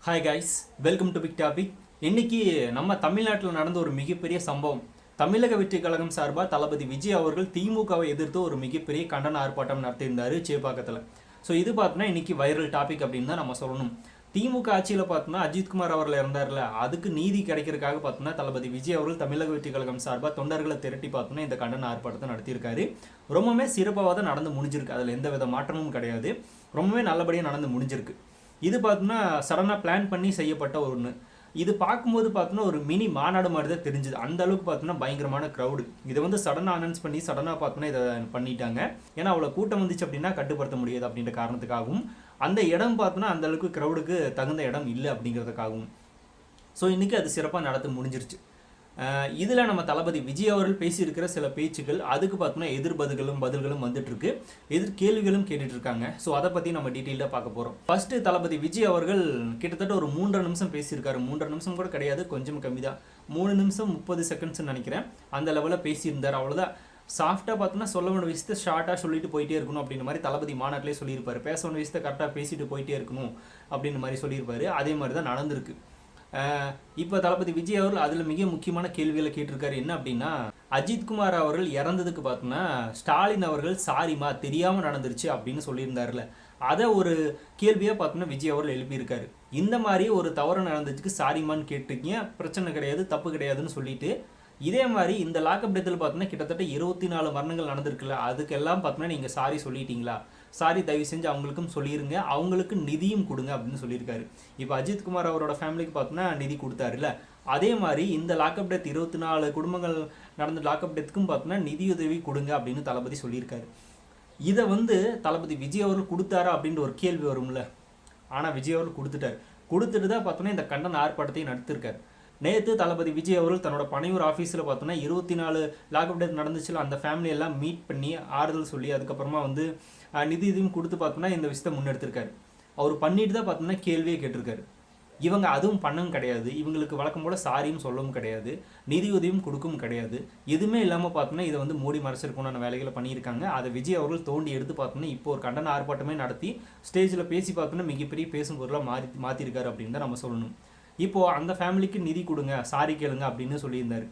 Hi guys, welcome to big topic. இன்னைக்கு நம்ம தமிழ்நாட்டில் நடந்த ஒரு மிகப்பெரிய சம்பவம். தமிழக வெற்றி கழகம் சார்பாக தளபதி விஜய் அவர்கள் திமுகவை எதிர்த்து ஒரு மிகப்பெரிய கண்டன ஆர்ப்பாட்டம் நடத்தியிருந்தாரு சேப்பாக்கத்தில். ஸோ இது பார்த்தோன்னா இன்னைக்கு வைரல் டாபிக் அப்படின்னு தான் நம்ம சொல்லணும். திமுக ஆட்சியில் பார்த்தோன்னா அஜித்குமார் அவர்கள் இருந்தார்ல, அதுக்கு நீதி கிடைக்கிறதுக்காக பார்த்தோன்னா தளபதி விஜய் அவர்கள் தமிழக வெற்றி கழகம் சார்பாக தொண்டர்களை திரட்டி பார்த்தோன்னா இந்த கண்டன ஆர்ப்பாட்டத்தை நடத்தியிருக்காரு. ரொம்பவே சிறப்பாக தான் நடந்து முடிஞ்சிருக்கு. அதில் எந்த வித மாற்றமும் கிடையாது. ரொம்பவே நல்லபடியாக நடந்து முடிஞ்சிருக்கு. இது பார்த்தோன்னா சடனாக பிளான் பண்ணி செய்யப்பட்ட ஒன்று. இது பார்க்கும்போது பார்த்தோன்னா ஒரு மினி மாநாடு மாதிரி தான் தெரிஞ்சுது. அந்த அளவுக்கு பார்த்தோன்னா பயங்கரமான க்ரௌடு. இதை வந்து சடனாக அனௌன்ஸ் பண்ணி சடனாக பார்த்தோன்னா இதை பண்ணிட்டாங்க. ஏன்னா அவ்வளோ கூட்டம் வந்துச்சு அப்படின்னா கட்டுப்படுத்த முடியாது அப்படின்ற காரணத்துக்காகவும், அந்த இடம் பார்த்தோன்னா அந்த அளவுக்கு க்ரௌடுக்கு தகுந்த இடம் இல்லை அப்படிங்கிறதுக்காகவும். ஸோ இன்றைக்கி அது சிறப்பாக நடத்த முடிஞ்சிருச்சு. இதில் நம்ம தளபதி விஜய் அவர்கள் பேசியிருக்கிற சில பேச்சுக்கள், அதுக்கு பார்த்தோம்னா பதில்களும் வந்துட்டு இருக்கு, எதிர் கேள்விகளும் கேட்டுட்டு இருக்காங்க. ஸோ அதை பற்றி நம்ம டீட்டெயிலாக பார்க்க போகிறோம். ஃபர்ஸ்ட் தளபதி விஜய் அவர்கள் கிட்டத்தட்ட ஒரு 3.5 நிமிஷம் பேசியிருக்காரு. 3.5 நிமிஷம் கூட கிடையாது, கொஞ்சம் கம்மி தான். 3 நிமிஷம் 30 செகண்ட்ஸ்ன்னு நினைக்கிறேன். அந்த லெவலில் பேசியிருந்தார். அவ்வளோதான். சாஃப்டாக பார்த்தோன்னா சொல்ல வேண்டிய விஷயத்தை ஷார்ட்டாக சொல்லிட்டு போயிட்டே இருக்கணும் அப்படின்ற மாதிரி தளபதி மாநாட்டிலே சொல்லியிருப்பாரு. பேச வேண்டிய விஷயத்தை கரெக்டாக பேசிட்டு போயிட்டே இருக்கணும் அப்படின்ற மாதிரி சொல்லியிருப்பாரு. அதே மாதிரி தான் நடந்திருக்கு. இப்போ தளபதி விஜய் அவர்கள் அதில் மிக முக்கியமான கேள்விகளை கேட்டிருக்காரு. என்ன அப்படின்னா, அஜித்குமார் அவர்கள் இறந்ததுக்கு பார்த்தோன்னா ஸ்டாலின் அவர்கள் சாரிமா தெரியாமல் நடந்துருச்சு அப்படின்னு சொல்லியிருந்தாருல, அதை ஒரு கேள்வியாக பார்த்தோன்னா விஜய் அவர்கள் எழுப்பியிருக்காரு. இந்த மாதிரி ஒரு தவறு நடந்துச்சுக்கு சாரிமான்னு கேட்டிருக்கீங்க, பிரச்சனை கிடையாது, தப்பு கிடையாதுன்னு சொல்லிட்டு, இதே மாதிரி இந்த லாக்அப் டெத்தில் பார்த்தோன்னா கிட்டத்தட்ட 24 மரணங்கள் நடந்திருக்குல்ல, அதுக்கெல்லாம் பார்த்தோன்னா நீங்கள் சாரி சொல்லிட்டீங்களா, சாரி தயவு செஞ்சு அவங்களுக்கும் சொல்லிடுங்க, அவங்களுக்கு நிதியும் கொடுங்க அப்படின்னு சொல்லியிருக்காரு. இப்போ அஜித்குமார் அவரோட ஃபேமிலிக்கு பார்த்தோன்னா நிதி கொடுத்தாருல, அதே மாதிரி இந்த லாக்அப் டெத் 24 குடும்பங்கள் நடந்த லாக்அப் டெத்துக்கும் பார்த்தோன்னா நிதியுதவி கொடுங்க அப்படின்னு தளபதி சொல்லியிருக்காரு. இதை வந்து தளபதி விஜய் அவர்கள் கொடுத்தாரா அப்படின்ற ஒரு கேள்வி வரும்ல. ஆனால் விஜய் அவர்கள் கொடுத்துட்டு தான் பார்த்தோன்னா இந்த கண்டன ஆர்ப்பாட்டத்தையும் நடத்திருக்காரு. நேற்று தளபதி விஜய் அவர்கள் தன்னோட பனையூர் ஆஃபீஸில் பார்த்தோன்னா 24 லாக்அப் டெத் நடந்துச்சுல, அந்த ஃபேமிலி எல்லாம் மீட் பண்ணி ஆறுதல் சொல்லி அதுக்கப்புறமா வந்து நிதி இதையும் கொடுத்து பார்த்தோன்னா இந்த விஷயத்தை முன்னெடுத்திருக்காரு. அவர் பண்ணிட்டு தான் பார்த்தோன்னா கேள்வியே கேட்டிருக்காரு. இவங்க அதுவும் பண்ணவும் கிடையாது, இவங்களுக்கு வழக்கம் போல் சாரியும் சொல்லவும் கிடையாது, நிதி உதவியும் கொடுக்கவும் கிடையாது, எதுவுமே இல்லாமல் பார்த்தோன்னா இதை வந்து மூடி மறைச்சிருக்கணும்னு வேலைகளை பண்ணியிருக்காங்க. அதை விஜய் அவர்கள் தோண்டி எடுத்து பார்த்தோன்னா இப்போ ஒரு கண்டன ஆர்ப்பாட்டமே நடத்தி ஸ்டேஜில் பேசி பார்த்தோன்னா மிகப்பெரிய பேசும் பொருளாக மாற்றிருக்காரு அப்படின்னு தான் நம்ம சொல்லணும். இப்போது அந்த ஃபேமிலிக்கு நிதி கொடுங்க, சாரி கேளுங்க அப்படின்னு சொல்லியிருந்தார்.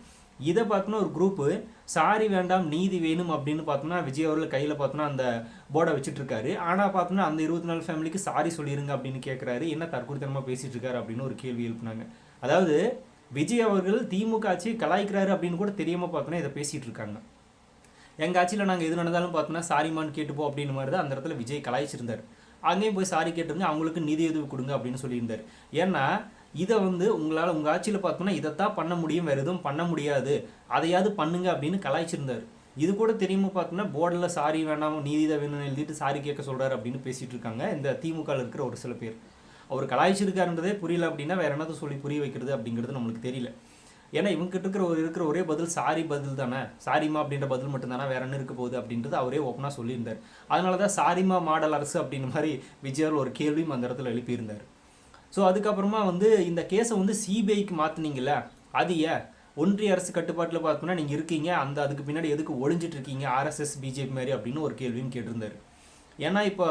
இதை பார்த்தோன்னா ஒரு குரூப்பு சாரி வேண்டாம் நீதி வேணும் அப்படின்னு பார்த்தோன்னா விஜய் அவர்கள் கையில் பார்த்தோன்னா அந்த போர்டை வச்சுட்டு இருக்காரு. ஆனால் பார்த்தோன்னா அந்த 24 ஃபேமிலிக்கு சாரி சொல்லிடுங்க அப்படின்னு கேட்குறாரு. என்ன தற்கொலைத்தனமாக பேசிட்டு இருக்காரு அப்படின்னு ஒரு கேள்வி எழுப்புனாங்க. அதாவது விஜய் அவர்கள் திமுக ஆட்சி கலாய்க்கிறாரு அப்படின்னு கூட தெரியாமல் பார்த்தோன்னா இதை பேசிகிட்டு இருக்காங்க. எங்கள் ஆட்சியில் நாங்கள் எது நடந்தாலும் பார்த்தோன்னா சாரிமான்னு கேட்டுப்போம் அப்படின்னு மாதிரி தான் அந்த இடத்துல விஜய் கலாய்ச்சிருந்தார். அங்கேயும் போய் சாரி கேட்டுருங்க, அவங்களுக்கு நிதி உதவி கொடுங்க அப்படின்னு சொல்லியிருந்தார். ஏன்னா இதை வந்து உங்களால் உங்கள் ஆட்சியில் பார்த்தோன்னா இதைத்தான் பண்ண முடியும், வேறு எதுவும் பண்ண முடியாது, அதையாவது பண்ணுங்க அப்படின்னு கலாய்ச்சிருந்தார். இது கூட தெரியுமா பார்த்தோன்னா போர்டில் சாரி வேண்டாம் நீதி தான் வேணும்னு எழுதிட்டு சாரி கேட்க சொல்கிறார் அப்படின்னு பேசிகிட்டு இருக்காங்க இந்த திமுகவில் இருக்கிற ஒரு சில பேர். அவர் கலாய்ச்சிருக்காருன்றதே புரியல அப்படின்னா வேறு என்னது சொல்லி புரிய வைக்கிறது அப்படிங்கிறது நம்மளுக்கு தெரியல. ஏன்னா இவங்ககிட்ட இருக்கிற ஒரே பதில் சாரி பதில் தானே, சாரிமா அப்படின்ற பதில் மட்டும்தானே, வேற என்ன இருக்க போகுது அப்படின்றது அவரே ஓப்பனாக சொல்லியிருந்தார். அதனால தான் சாரிமா மாடல் அரசு அப்படின்ற மாதிரி விஜய் ஒரு கேள்வியும் அந்த இடத்துல எழுப்பியிருந்தார். ஸோ அதுக்கப்புறமா வந்து இந்த கேஸை வந்து சிபிஐக்கு மாற்றினீங்கள, அது ஏன் ஒன்றிய அரசு கட்டுப்பாட்டில் பார்த்தோம்னா நீங்கள் இருக்கீங்க, அதுக்கு பின்னாடி எதுக்கு ஒளிஞ்சிட்டு இருக்கீங்க ஆர்எஸ்எஸ் பிஜேபி மாதிரி அப்படின்னு ஒரு கேள்வியும் கேட்டிருந்தார். ஏன்னா இப்போ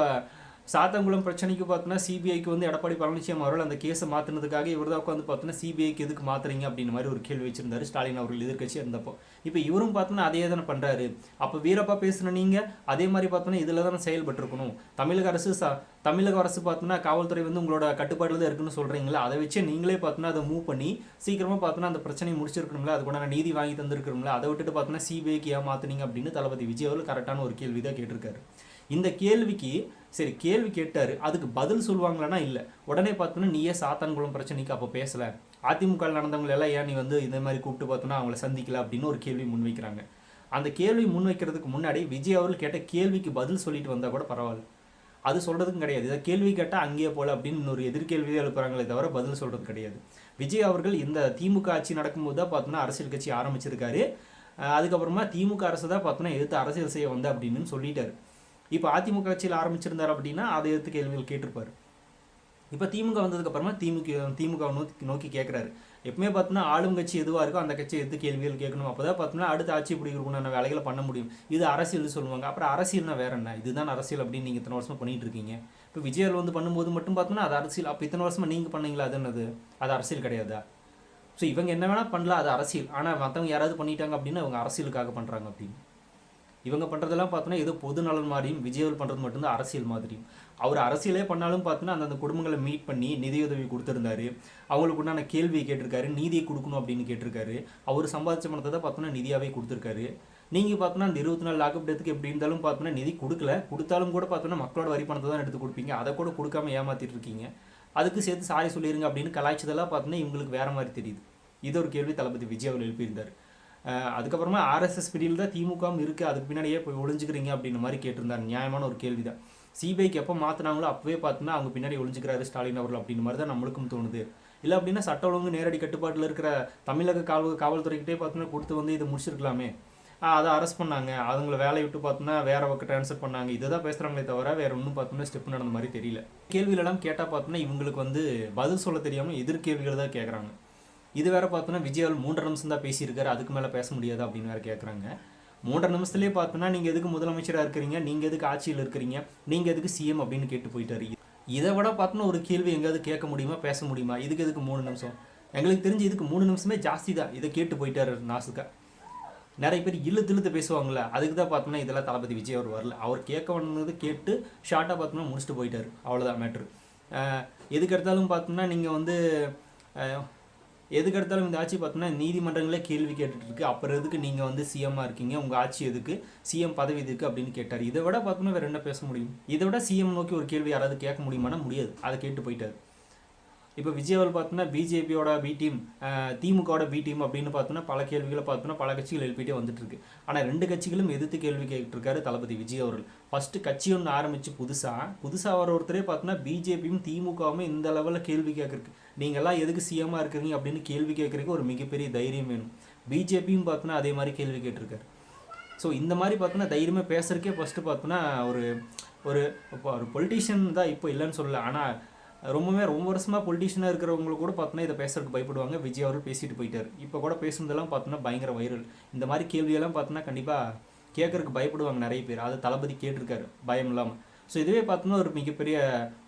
சாத்தங்குளம் பிரச்சனைக்கு பார்த்தோன்னா சிபிஐக்கு வந்து எடப்பாடி பழனிசாமி அவர்கள் அந்த கேஸை மாற்றினதுக்காக இவர் தான் உட்காந்து பார்த்தோன்னா சிபிஐக்கு எதுக்கு மாற்றுறீங்க அப்படின்ற மாதிரி ஒரு கேள்வி வச்சிருந்தாரு ஸ்டாலின் அவர்கள் எதிர்க்கட்சி இருந்தப்போ. இப்போ இவரும் பார்த்தோன்னா அதே தானே பண்ணுறாரு. அப்போ வீரப்பா பேசுன நீங்கள் அதே மாதிரி பார்த்தோன்னா இதில் தானே செயல்பட்டுருக்கணும். தமிழக அரசு பார்த்தோன்னா காவல்துறை வந்து உங்களோட கட்டுப்பாட்டில் தான் இருக்குன்னு சொல்கிறீங்களா, அதை வச்சு நீங்களே பார்த்தோன்னா அதை மூவ் பண்ணி சீக்கிரமாக பார்த்தோன்னா அந்த பிரச்சனையை முடிச்சிருக்கணுங்களா, அது கூட நீதி வாங்கி தந்துருக்கணுங்களா, அதை விட்டுட்டு பார்த்தோன்னா சிபிஐக்கு ஏன் மாற்றினீங்க அப்படின்னு தளபதி விஜய் அவர்கள் கரெக்டான ஒரு கேள்வி தான் கேட்டிருக்காரு. இந்த கேள்விக்கு சரி கேள்வி கேட்டார், அதுக்கு பதில் சொல்லுவாங்களான்னா இல்லை. உடனே பார்த்தோன்னா நீயே சாத்தான்குளம் பிரச்சனைக்கு அப்போ பேசலை, அதிமுக நடந்தவங்க எல்லாம் ஏன் நீ வந்து இந்த மாதிரி கூப்பிட்டு பார்த்தோன்னா அவங்கள சந்திக்கல அப்படின்னு ஒரு கேள்வி முன்வைக்கிறாங்க. அந்த கேள்வி முன்வைக்கிறதுக்கு முன்னாடி விஜய் அவர்கள் கேட்ட கேள்விக்கு பதில் சொல்லிட்டு வந்தால் கூட பரவாயில்ல, அது சொல்கிறதுக்கும் கிடையாது. இதை கேள்வி கேட்டால் அங்கேயே போல அப்படின்னு ஒரு எதிர்கேள்வியே எழுப்புறாங்களே தவிர பதில் சொல்கிறது கிடையாது. விஜய் அவர்கள் இந்த திமுக ஆட்சி நடக்கும்போது தான் பார்த்தோன்னா அரசியல் கட்சி ஆரம்பிச்சிருக்காரு. அதுக்கப்புறமா திமுக அரசு தான் பார்த்தோன்னா எதிர்த்து அரசியல் செய்ய வந்த அப்படின்னு சொல்லிட்டாரு. இப்போ அதிமுக கட்சியில் ஆரம்பிச்சிருந்தார் அப்படின்னா அதை எடுத்து கேள்விகள் கேட்டிருப்பார். இப்போ திமுக வந்ததுக்கப்புறமா திமுக நோக்கி கேட்குறாரு. எப்பவுமே பார்த்தோன்னா ஆளும் கட்சி எதுவாக இருக்கோ அந்த கட்சியை எடுத்து கேள்விகள் கேட்கணும். அப்போ தான் பார்த்தோம்னா அடுத்த ஆட்சி பிடிக்கிறதுக்குண்டான வேலைகளை பண்ண முடியும். இது அரசியல் சொல்லுவாங்க. அப்புறம் அரசியல்னா வேற என்ன, இதுதான் அரசியல் அப்படின்னு நீங்கள் இத்தனை வருஷமாக பண்ணிகிட்டு இருக்கீங்க. இப்போ விஜயால் வந்து பண்ணும்போது மட்டும் பார்த்தோன்னா அது அரசியல். அப்போ இத்தனை வருஷமாக நீங்கள் பண்ணீங்களா? அது என்னது? அது அரசியல் கிடையாதா? ஸோ இவங்க என்ன வேணால் பண்ணலாம், அது அரசியல். ஆனால் மற்றவங்க யாராவது பண்ணிட்டாங்க அப்படின்னா அவங்க அரசியலுக்காக பண்ணுறாங்க அப்படின்னு. இவங்க பண்ணுறதெல்லாம் பார்த்தோன்னா ஏதோ பொது நலன் மாதிரியும், விஜயவல் பண்ணுறது மட்டும்தான் அரசியல் மாதிரியும். அவர் அரசியலே பண்ணாலும் பார்த்தோன்னா அந்தந்த குடும்பங்களை மீட் பண்ணி நிதியுதவி கொடுத்துருந்தாரு. அவங்களுக்கு உண்டான கேள்வியை கேட்டிருக்காரு, நீதியை கொடுக்கணும் அப்படின்னு கேட்டிருக்காரு. அவர் சம்பாதிச்ச பணத்தை தான் பார்த்தோன்னா நிதியாகவே கொடுத்துருக்காரு. நீங்கள் பார்த்தோன்னா அந்த 24 லாக்அப் டேத்துக்கு எப்படி இருந்தாலும் பார்த்தோன்னா நிதி கொடுக்கல, கொடுத்தாலும் கூட பார்த்தோன்னா மக்களோட வரி பணத்தை தான் எடுத்து கொடுப்பீங்க. அதை கூட கொடுக்காம ஏமாற்றிட்டு இருக்கீங்க. அதுக்கு சேர்த்து சாரி சொல்லிடுங்க அப்படின்னு கலாய்ச்சதெல்லாம் பார்த்தோன்னா இவங்களுக்கு வேற மாதிரி தெரியுது. இது ஒரு கேள்வி தளபதி விஜய் அவர் எழுப்பியிருந்தார். அதுக்கப்புறமா ஆர்எஸ்எஸ் பிடியில் தான் திமுகவும் இருக்குது, அதுக்கு பின்னாடியே போய் ஒளிஞ்சுக்கிறீங்க அப்படின்ற மாதிரி கேட்டிருந்தார். நியாயமான ஒரு கேள்வி தான். சிபிஐக்கு எப்போ மாற்றினாங்களோ அப்போவே பார்த்தோன்னா அவங்க பின்னாடி ஒளிஞ்சுக்கிறாரு ஸ்டாலின் அவர்கள் அப்படின்ற மாதிரி தான் நம்மளுக்கும் தோணுது. இல்லை அப்படின்னா சட்ட ஒழுங்கு நேரடி கட்டுப்பாட்டில் இருக்கிற தமிழக காவல்துறைக்கிட்டே பார்த்தோன்னா கொடுத்து வந்து இதை முடிச்சிருக்கலாமே. அதை அரெஸ்ட் பண்ணாங்க, அவங்கள வேலையை விட்டு பார்த்தோன்னா வேற பக்கம் ட்ரான்ஸ்ஃபர் பண்ணாங்க. இதை தான் பேசுகிறாங்களே தவிர வேற ஒன்றும் பார்த்தோன்னா ஸ்டெப் நடந்த மாதிரி தெரியல. கேள்விகளெல்லாம் கேட்டால் பார்த்தோன்னா இவங்களுக்கு வந்து பதில் சொல்ல தெரியாமல் எதிர்கேள்விகள் தான் கேட்குறாங்க. இது வேற பார்த்தோன்னா விஜயால் 3.5 நிமிஷம் தான் பேசியிருக்காரு, அதுக்கு மேலே பேச முடியாது அப்படின்னு வேற கேட்குறாங்க. 3.5 நிமிஷத்துலேயே பார்த்தோன்னா நீங்கள் எதுக்கு முதலமைச்சராக இருக்கிறீங்க, நீங்கள் எதுக்கு ஆட்சியில் இருக்கிறீங்க, நீங்கள் எதுக்கு சிஎம் அப்படின்னு கேட்டு போயிட்டாரு. இதை விட பார்த்தோன்னா ஒரு கேள்வி எங்கேயாவது கேட்க முடியுமா, பேச முடியுமா? இதுக்கு எதுக்கு 3 நிமிஷம்? எங்களுக்கு தெரிஞ்சு இதுக்கு 3 நிமிஷமே ஜாஸ்தி தான். இதை கேட்டு போயிட்டாரு நாசுக்கா. நிறைய பேர் இழுத்து பேசுவாங்கள்ல, அதுக்கு தான் பார்த்தோன்னா இதெல்லாம் தளபதி விஜய் அவர் வரல. அவர் கேட்க வந்தது கேட்டு ஷார்ட்டாக பார்த்தோன்னா முடிச்சுட்டு போயிட்டார். அவ்வளோதான் மேட்ரு. எதுக்கு எடுத்தாலும் பார்த்தோம்னா நீங்கள் வந்து எதுக்கு எடுத்தாலும் இந்த ஆட்சி பார்த்தோன்னா நீதிமன்றங்களே கேள்வி கேட்டுட்டு இருக்கு. அப்புறம் எதுக்கு நீங்கள் வந்து சிஎம்மாக இருக்கீங்க, உங்கள் ஆட்சி எதுக்கு, சிஎம் பதவி எதுக்கு அப்படின்னு கேட்டார். இதை விட பார்த்தோன்னா வேறு என்ன பேச முடியும்? இதை விட சிஎம் நோக்கி ஒரு கேள்வி யாராவது கேட்க முடியுமானா முடியாது. அதை கேட்டு போயிட்டார். இப்போ விஜயவல் பார்த்தோன்னா பிஜேபியோட பி டீம், திமுகவோட பி டீம் அப்படின்னு பார்த்தோன்னா பல கேள்விகளை பார்த்தோன்னா பல கட்சிகள் எழுப்பிட்டே வந்துட்டு இருக்கு. ஆனால் 2 கட்சிகளும் எதிர்த்து கேள்வி கேட்டுருக்காரு தளபதி விஜய் அவர்கள். ஃபர்ஸ்ட் கட்சி ஒன்று ஆரம்பிச்சு புதுசாக வர ஒருத்தரே பார்த்தோன்னா பிஜேபியும் திமுகவும் இந்த லெவலில் கேள்வி கேட்குறக்கு, நீங்கள்லாம் எதுக்கு சிஎம்மாக இருக்கிறீங்க அப்படின்னு கேள்வி கேட்குறதுக்கு ஒரு மிகப்பெரிய தைரியம் வேணும். பிஜேபியும் பார்த்தோன்னா அதே மாதிரி கேள்வி கேட்டிருக்காரு. ஸோ இந்த மாதிரி பார்த்தோன்னா தைரியமாக பேசுறதுக்கே ஃபஸ்ட்டு பார்த்தோன்னா ஒரு ஒரு இப்போ ஒரு பொலிட்டீஷியன் தான் இப்போ இல்லைன்னு சொல்லலை. ஆனால் ரொம்ப வருஷமாக பொலிட்டீஷியனாக இருக்கிறவங்களுக்கு கூட பார்த்தோன்னா இதை பேசுறதுக்கு பயப்படுவாங்க. விஜய் அவர்கள் பேசிட்டு போயிட்டார். இப்போ கூட பேசுனதெல்லாம் பார்த்தோன்னா பயங்கர வைரல். இந்த மாதிரி கேள்வியெல்லாம் பார்த்தோன்னா கண்டிப்பாக கேட்கறதுக்கு பயப்படுவாங்க நிறைய பேர். அது தளபதி கேட்டிருக்காரு பயம் இல்லாமல். ஸோ இதுவே பார்த்தோன்னா ஒரு மிகப்பெரிய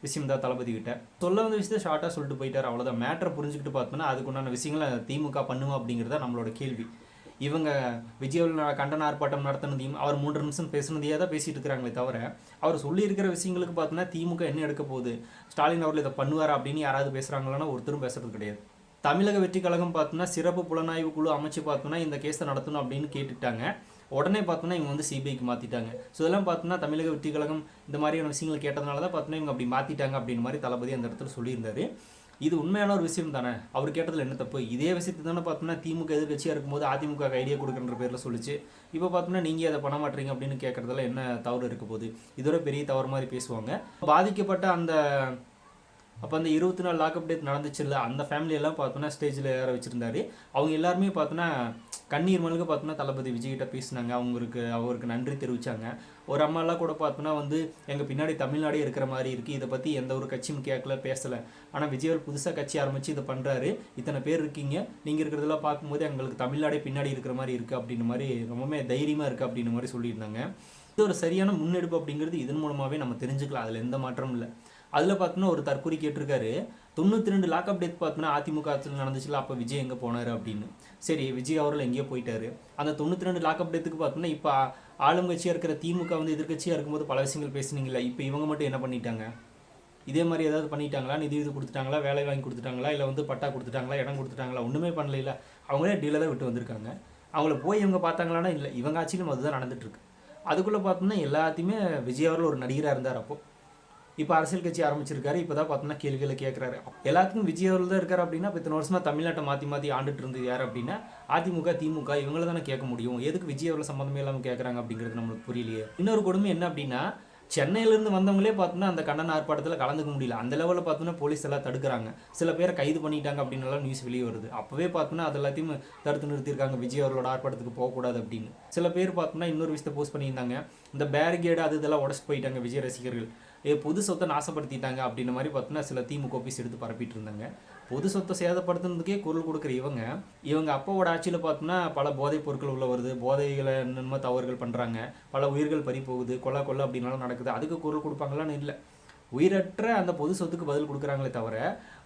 விஷயம் தான் தளபதி கிட்ட. சொல்ல வந்த விஷயத்தை ஷார்ட்டாக சொல்லிட்டு போயிட்டார். அவ்வளோதான். மேட்டரை புரிஞ்சுக்கிட்டு பார்த்தோன்னா அதுக்குண்டான விஷயங்களை திமுக பண்ணுமா அப்படிங்கிறத நம்மளோட கேள்வி. இவங்க விஜய் கண்டன ஆர்ப்பாட்டம் நடத்தினதையும் அவர் 3 நிமிஷம் பேசுனதையே தான் பேசிட்டு இருக்கிறாங்களே தவிர அவர் சொல்லியிருக்கிற விஷயங்களுக்கு பார்த்தோன்னா திமுக என்ன எடுக்க போகுது, ஸ்டாலின் அவர்கள் இதை பண்ணுவார் அப்படின்னு யாராவது பேசுகிறாங்களான்னா ஒருத்தரும் பேசுறது கிடையாது. தமிழக வெற்றி கழகம் பார்த்தோன்னா சிறப்பு புலனாய்வு குழு அமைச்சு பார்த்தோன்னா இந்த கேஸை நடத்தணும் அப்படின்னு கேட்டுட்டாங்க. உடனே பார்த்தோன்னா இவங்க வந்து சிபிஐக்கு மாற்றிட்டாங்க. ஸோ இதெல்லாம் பார்த்தோன்னா தமிழக வெற்றி கழகம் இந்த மாதிரியான விஷயங்களை கேட்டதுனால தான் பார்த்தோன்னா இவங்க அப்படி மாற்றிட்டாங்க அப்படின்னு மாதிரி தளபதி அந்த இடத்துல சொல்லியிருந்தாரு. இது உண்மையான ஒரு விஷயம் தானே, அவர் கேட்டதில் என்ன தப்பு? இதே விஷயத்தை தானே பார்த்தோம்னா திமுக எதிர்கட்சியாக இருக்கும்போது அதிமுக ஐடியா கொடுக்குற பேரில் சொல்லிச்சு. இப்போ பார்த்தோம்னா நீங்கள் அதை பண்ண மாட்டீங்க அப்படின்னு கேட்குறதுல என்ன தவறு இருக்க போகுது? இதோட பெரிய தவறு மாதிரி பேசுவாங்க. பாதிக்கப்பட்ட அந்த அப்போ அந்த 24 லாக்அப் டேட் நடந்துச்சுல்ல, அந்த ஃபேமிலியெல்லாம் பார்த்தோன்னா ஸ்டேஜில் ஏற வச்சுருந்தாரு. அவங்க எல்லாருமே பார்த்தோன்னா கண்ணீர் மல்க பார்த்தோன்னா தளபதி விஜய்கிட்ட பேசினாங்க. அவருக்கு நன்றி தெரிவித்தாங்க. ஒரு அம்மாலாம் கூட பார்த்தோன்னா வந்து எங்கள் பின்னாடி தமிழ்நாடே இருக்கிற மாதிரி இருக்குது, இதை பற்றி எந்த ஒரு கட்சியும் கேட்கல பேசலை, ஆனால் விஜய் புதுசாக கட்சி ஆரம்பித்து இதை பண்ணுறாரு, இத்தனை பேர் இருக்கீங்க, நீங்கள் இருக்கிறதெல்லாம் பார்க்கும்போது எங்களுக்கு தமிழ்நாடே பின்னாடி இருக்கிற மாதிரி இருக்குது அப்படின்ற மாதிரி ரொம்பவே தைரியமாக இருக்குது அப்படின்ற மாதிரி சொல்லியிருந்தாங்க. இது ஒரு சரியான முன்னெடுப்பு அப்படிங்கிறது இதன் மூலமாகவே நம்ம தெரிஞ்சுக்கலாம். அதில் எந்த மாற்றமும் இல்லை. அதில் பார்த்தோன்னா ஒரு தற்கொலை கேட்டிருக்காரு, 92 லாக்அப் டேத் பார்த்தோன்னா அதிமுக ஆட்சியில் நடந்துச்சுல, அப்போ விஜய் எங்கே போனார் அப்படின்னு. சரி, விஜய் அவர்கள் எங்கேயோ போயிட்டாரு. அந்த 92 லாக்அப் டேத்துக்கு பார்த்தோன்னா இப்போ ஆளுங்கட்சியாக இருக்கிற திமுக வந்து எதிர்கட்சியாக இருக்கும்போது பல விஷயங்கள் பேசுனீங்களா, இப்போ இவங்க மட்டும் என்ன பண்ணிட்டாங்க? இதே மாதிரி ஏதாவது பண்ணிட்டாங்களா? நிதி இது கொடுத்துட்டாங்களா, வேலை வாங்கி கொடுத்துட்டாங்களா, இல்லை வந்து பட்டா கொடுத்துட்டாங்களா, இடம் கொடுத்துட்டாங்களா? ஒன்றுமே பண்ணல. அவங்களே டீலர் தான் விட்டு வந்திருக்காங்க. அவங்கள போய் இவங்க பார்த்தாங்களான்னா இல்லை, இவங்க ஆட்சியிலும் அதுதான் நடந்துட்டுருக்கு. அதுக்குள்ளே பார்த்தோம்னா எல்லாத்தையுமே விஜய் அவர்கள் ஒரு நடிகராக இருந்தார். அப்போது இப்போ அரசியல் கட்சி ஆரம்பிச்சிருக்காரு. இப்போ தான் பார்த்தோன்னா கேள்விகளை கேட்குறாரு. எல்லாத்துக்கும் விஜய் அவர்கள் தான் இருக்கார் அப்படின்னா இப்போ இத்தனை வருஷமாக தமிழ்நாட்டை மாற்றி ஆண்டுட்டு இருந்தது யார் அப்படின்னா அதிமுக திமுக இவங்கள தானே கேட்க முடியும். எதுக்கு விஜய் அவர்கள் சம்மந்தமே இல்லாமல் கேட்குறாங்க அப்படிங்கிறது நம்மளுக்கு புரியலையே. இன்னொரு கொடுமை என்ன அப்படின்னா சென்னையிலேருந்து வந்தவங்களே பார்த்தோன்னா அந்த கண்டன ஆர்ப்பாட்டத்தில் கலந்துக்க முடியல. அந்த லெவலில் பார்த்தோன்னா போலீஸ் எல்லாம் தடுக்கிறாங்க. சில பேரை கைது பண்ணிட்டாங்க அப்படின்னாலாம் நியூஸ் வெளியே வருது. அப்போவே பார்த்தோன்னா அது எல்லாத்தையும் தடுத்து நிறுத்தியிருக்காங்க, விஜய் அவர்களோட ஆர்ப்பாட்டத்துக்கு போகக்கூடாது அப்படின்னு. சில பேர் பார்த்தோன்னா இன்னொரு விஷயத்தை போஸ்ட் பண்ணியிருந்தாங்க, இந்த பேரிகேடு அது இதெல்லாம் உடச்சிட்டு போயிட்டாங்க விஜய் ரசிகர்கள், பொது சொத்தை நாசப்படுத்திட்டாங்க அப்படின்ற மாதிரி பார்த்தோன்னா சில திமுக ஆஃபீஸ் எடுத்து பரப்பிட்டு இருந்தாங்க. பொது சொத்தை சேதப்படுத்துனதுக்கே குரல் கொடுக்குற இவங்க அப்பாவோட ஆட்சியில் பார்த்தோன்னா பல போதைப் பொருட்கள் உள்ள வருது, போதைகளை என்னென்ன தவறுகள் பண்ணுறாங்க, பல உயிர்கள் பறி போகுது, கொலை அப்படின்னாலும் நடக்குது. அதுக்கு குரல் கொடுப்பாங்களான்னு இல்லை. உயிரற்ற அந்த பொது சொத்துக்கு பதில் கொடுக்குறாங்களே தவிர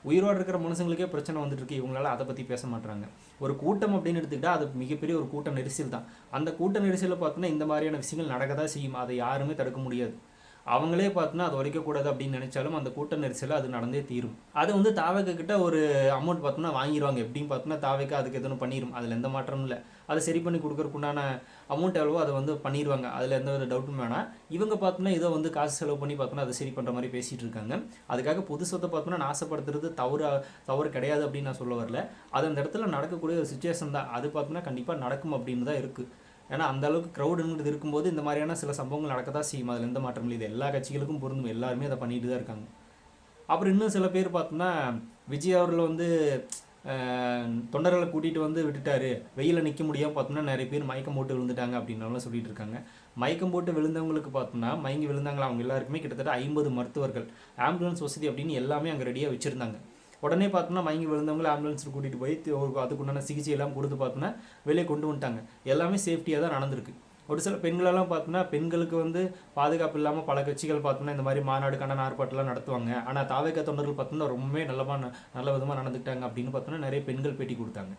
உயிரோடு இருக்கிற மனுஷங்களுக்கே பிரச்சனை வந்துட்டு இருக்கு, இவங்களால அதை பற்றி பேச மாட்டாங்க. ஒரு கூட்டம் அப்படின்னு எடுத்துக்கிட்டால் அது மிகப்பெரிய ஒரு கூட்ட நெரிசல் தான். அந்த கூட்ட நெரிசலில் பார்த்தோன்னா இந்த மாதிரியான விஷயங்கள் நடக்க தான் செய்யும், அதை யாருமே தடுக்க முடியாது. அவங்களே பார்த்தோன்னா அது உடைக்கக்கூடாது அப்படின்னு நினைச்சாலும் அந்த கூட்ட நெரிசலில் அது நடந்தே தீரும். அது வந்து தாவேக்கா கிட்ட ஒரு அமௌண்ட் பார்த்தோன்னா வாங்கிடுவாங்க, எப்படின்னு பார்த்தோன்னா தாவேக்கா அதுக்கு எதுவும் பண்ணிடும், அதில் எந்த மாற்றமும் இல்லை. அதை சரி பண்ணி கொடுக்கறதுக்குண்டான அமௌண்ட் எவ்வளவோ அதை வந்து பண்ணிடுவாங்க, அதில் எந்த ஒரு டவுட்டும் வேணாம். இவங்க பார்த்தோன்னா இதை வந்து காசு செலவு பண்ணி பார்த்தோன்னா அதை சரி பண்ணுற மாதிரி பேசிகிட்டு இருக்காங்க. அதுக்காக பொது சொத்தை பார்த்தோன்னா நாசப்படுத்துறது தவறு கிடையாது அப்படின்னு நான் சொல்ல வரல. அது அந்த இடத்துல நடக்கக்கூடிய ஒரு சுச்சுவேஷன் தான், அது பார்த்தோன்னா கண்டிப்பாக நடக்கும் அப்படின்னு தான் இருக்குது. ஏன்னா அந்த அளவுக்கு க்ரௌடுங்கிறது இருக்கும்போது இந்த மாதிரியான சில சம்பவங்கள் நடக்க தான் செய்யும், அதில் எந்த மாற்றம் இல்லை. இது எல்லா கட்சிகளுக்கும் பொருந்தும், எல்லாருமே அதை பண்ணிட்டு தான் இருக்காங்க. அப்புறம் இன்னும் சில பேர் பார்த்தோம்னா விஜய் அவர்கள் வந்து தொண்டர்களை கூட்டிகிட்டு வந்து விட்டுட்டாரு, வெயிலில் நிற்க முடியாமல் பார்த்தோம்னா நிறைய பேர் மயக்கம் போட்டு விழுந்துட்டாங்க அப்படின்னாலும் சொல்லிட்டு இருக்காங்க. மயக்கம் போட்டு விழுந்தவங்களுக்கு பார்த்தோம்னா மயங்கி விழுந்தாங்களா அவங்க எல்லாருக்குமே கிட்டத்தட்ட 50 மருத்துவர்கள், ஆம்புலன்ஸ் வசதி அப்படின்னு எல்லாமே அங்கே ரெடியாக வச்சுருந்தாங்க. உடனே பார்த்தோம்னா மயங்கி விழுந்தவங்களை ஆம்புலன்ஸில் கூட்டிகிட்டு போய் அதுக்குண்டான சிகிச்சை எல்லாம் கொடுத்து பார்த்தோன்னா வெளியே கொண்டு வந்துட்டாங்க. எல்லாமே சேஃப்டியாக தான் நடந்திருக்கு. ஒரு சில பெண்களெல்லாம் பார்த்தோன்னா பெண்களுக்கு வந்து பாதுகாப்பு இல்லாமல் பல கட்சிகள் பார்த்தோன்னா இந்த மாதிரி மாநாடு கண்டன ஆர்ப்பாட்டம்லாம் நடத்துவாங்க. ஆனால் தாவேக்கா தொண்டர்கள் பார்த்தோன்னா ரொம்பவே நல்ல விதமாக நடந்துக்கிட்டாங்க அப்படின்னு பார்த்தோன்னா நிறைய பெண்கள் பேட்டி கொடுத்தாங்க.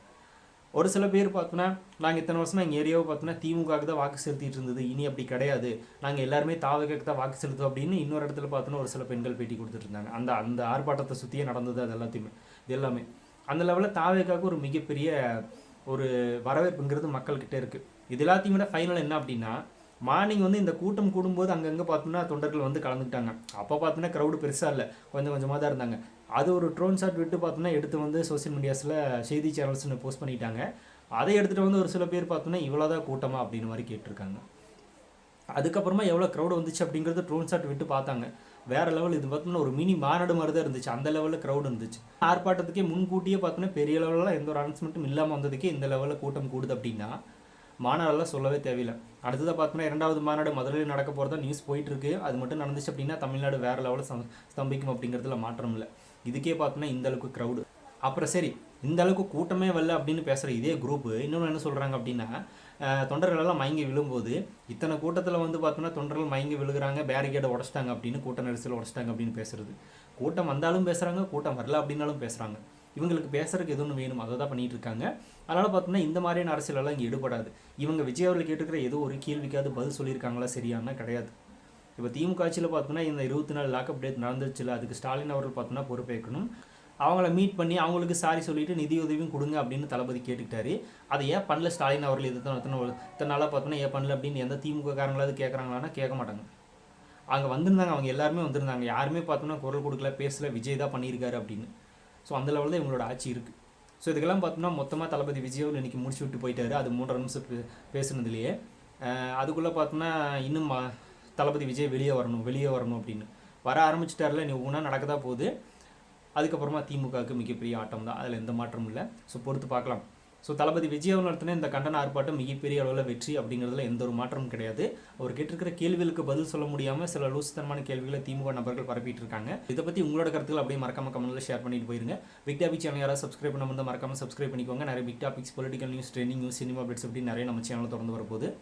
ஒரு சில பேர் பார்த்தோன்னா நாங்கள் இத்தனை வருஷமாக எங்கள் ஏரியாவை பார்த்தோன்னா திமுகவுக்கு தான் வாக்கு செலுத்திட்டு இருந்தது, இனி அப்படி கிடையாது, நாங்கள் எல்லாருமே தாவேக்காக்கு தான் வாக்கு செலுத்துவோம் அப்படின்னு இன்னொரு இடத்துல பார்த்தோன்னா ஒரு சில பெண்கள் பேட்டி கொடுத்துட்டு இருந்தாங்க. அந்த ஆர்ப்பாட்டத்தை சுற்றியே நடந்தது அது எல்லாத்தையுமே. இது எல்லாமே அந்த லெவலில் தாவேக்காவுக்கு ஒரு மிகப்பெரிய ஒரு வரவேற்புங்கிறது மக்கள்கிட்ட இருக்குது. இது எல்லாத்தையும் விட ஃபைனல் என்ன அப்படின்னா, மார்னிங் வந்து இந்த கூட்டம் கூடும்போது அங்கங்கே பார்த்தோம்னா தொண்டர்கள் வந்து கலந்துக்கிட்டாங்க. அப்போ பார்த்தோன்னா க்ரௌடு பெருசாக இல்லை, கொஞ்சமாக தான் இருந்தாங்க. அது ஒரு ட்ரோன் ஷாட் விட்டு பார்த்தோன்னா எடுத்து வந்து சோசியல் மீடியாஸில் செய்தி சேனல்ஸ்னு போஸ்ட் பண்ணிட்டாங்க. அதை எடுத்துகிட்டு வந்து ஒரு சில பேர் பார்த்தோன்னா இவ்வளோதான் கூட்டமா அப்படின்னு மாதிரி கேட்டிருக்காங்க. அதுக்கப்புறமா எவ்வளோ க்ரௌடு வந்துச்சு அப்படிங்கிறது ட்ரோன் ஷாட் விட்டு பார்த்தாங்க. வேறு லெவல். இது பார்த்தோம்னா ஒரு மினி மாநாடு மாதிரி தான் இருந்துச்சு, அந்த லெவலில் க்ரௌடு இருந்துச்சு. ஆர்ப்பாட்டத்துக்கே முன்கூட்டியே பார்த்தோன்னா பெரிய லெவலில் எந்த ஒரு அனௌன்ஸ்மெண்ட்டும் இல்லாமல் வந்ததுக்கே இந்த லெவலில் கூட்டம் கூடுது அப்படின்னா மாநாடெல்லாம் சொல்லவே தேவையில்லை. அடுத்ததாக பார்த்தோன்னா 2வது மாநாடு மதுரையில் நடக்க போகிறதா நியூஸ் போயிட்டுருக்கு. அது மட்டும் நடந்துச்சு அப்படின்னா தமிழ்நாடு வேறு லெவலில் ஸ்தம்பிக்கும் அப்படிங்கிறதுல மாற்றம் இல்லை. இதுக்கே பார்த்தோன்னா இந்த அளவுக்கு க்ரௌடு. அப்புறம் சரி, இந்த அளவுக்கு கூட்டமே வரல அப்படின்னு பேசுகிற இதே குரூப்பு இன்னொன்று என்ன சொல்கிறாங்க அப்படின்னா, தொண்டர்களெல்லாம் மயங்கி விழும்போது இத்தனை கூட்டத்தில் வந்து பார்த்தோன்னா தொண்டர்கள் மயங்கி விழுகிறாங்க, பேரிகேடை உடச்சிட்டாங்க அப்படின்னு, கூட்ட நெரிசல் உடச்சிட்டாங்க அப்படின்னு பேசுறது. கூட்டம் வந்தாலும் பேசுகிறாங்க, கூட்டம் வரல அப்படின்னாலும் பேசுகிறாங்க. இவங்களுக்கு பேசுறதுக்கு எதுவும் வேணும், அதை தான் பண்ணிட்டு இருக்காங்க. அதனால் பார்த்தோன்னா இந்த மாதிரியான அரசியலெல்லாம் இங்கே ஈடுபடாது. இவங்க விஜய் அவர்கள் கேட்டுக்கிற ஏதோ ஒரு கேள்விக்காவது பதில் சொல்லியிருக்காங்களா சரியானா கிடையாது. இப்போ திமுக ஆட்சியில் பார்த்தோன்னா இந்த 24 லாக்அப் டேட் நடந்துச்சுல, அதுக்கு ஸ்டாலின் அவர்கள் பார்த்தோன்னா பொறுப்பேற்கணும். அவங்கள மீட் பண்ணி அவங்களுக்கு சாரி சொல்லிவிட்டு நிதியுதவியும் கொடுங்க அப்படின்னு தளபதி கேட்டுக்கிட்டாரு. அதை ஏன் பண்ணல ஸ்டாலின் அவர்கள்? இத்தனை நாளாக பார்த்தோன்னா ஏன் பண்ணல அப்படின்னு எந்த திமுக காரங்களாவது கேட்குறாங்களான்னா கேட்க மாட்டாங்க. அங்கே வந்திருந்தாங்க, அவங்க எல்லாருமே வந்திருந்தாங்க, யாருமே பார்த்தோன்னா குரல் கொடுக்கல, பேசல, விஜய் தான் பண்ணியிருக்காரு அப்படின்னு. ஸோ அந்த லெவலில் தான் இவங்களோட ஆட்சி இருக்குது. ஸோ இதுக்கெல்லாம் பார்த்தோம்னா மொத்தமாக தளபதி விஜய் இன்றைக்கி முடிச்சு விட்டு போயிட்டாரு. அது 3.5 நிமிஷம் பேசுனதுலேயே. அதுக்குள்ளே பார்த்தோன்னா இன்னும் தளபதி விஜய் வெளியே வரணும் அப்படின்னு வர ஆரம்பிச்சிட்டாரில். நீ ஒன்றா நடக்கதா போகுது. அதுக்கப்புறமா திமுகவுக்கு மிகப்பெரிய ஆட்டம் தான், அதில் எந்த மாற்றமும் இல்லை. ஸோ பொறுத்து பார்க்கலாம். ஸோ தளபதி விஜய் அவர்கள் நடத்தின இந்த கண்டன ஆர்ப்பாட்டம் மிகப்பெரிய அளவில் வெற்றி அப்படிங்கிறதுல எந்த ஒரு மாற்றமும் கிடையாது. அவர் கேட்டிருக்கிற கேள்விகளுக்கு பதில் சொல்ல முடியாமல் சில லூசுத்தனமான கேள்விகளை திமுக நபர்கள் பரப்பிட்டு இருக்காங்க. இதை பற்றி உங்களோட கருத்துக்கள் அப்படியே மறக்காம கமெண்ட்ல ஷேர் பண்ணிட்டு போயிருங்க. பிக் டாபிக் சேனல் யாராவது சப்ஸ்கிரைப் பண்ண வந்து மறக்காம சப்ஸ்கிரைப் பண்ணிக்கோங்க. நிறைய big topics, political news, trending news, cinema updates அப்படி நிறைய நம்ம சேனல் தொடர்ந்து வரப்போகுது.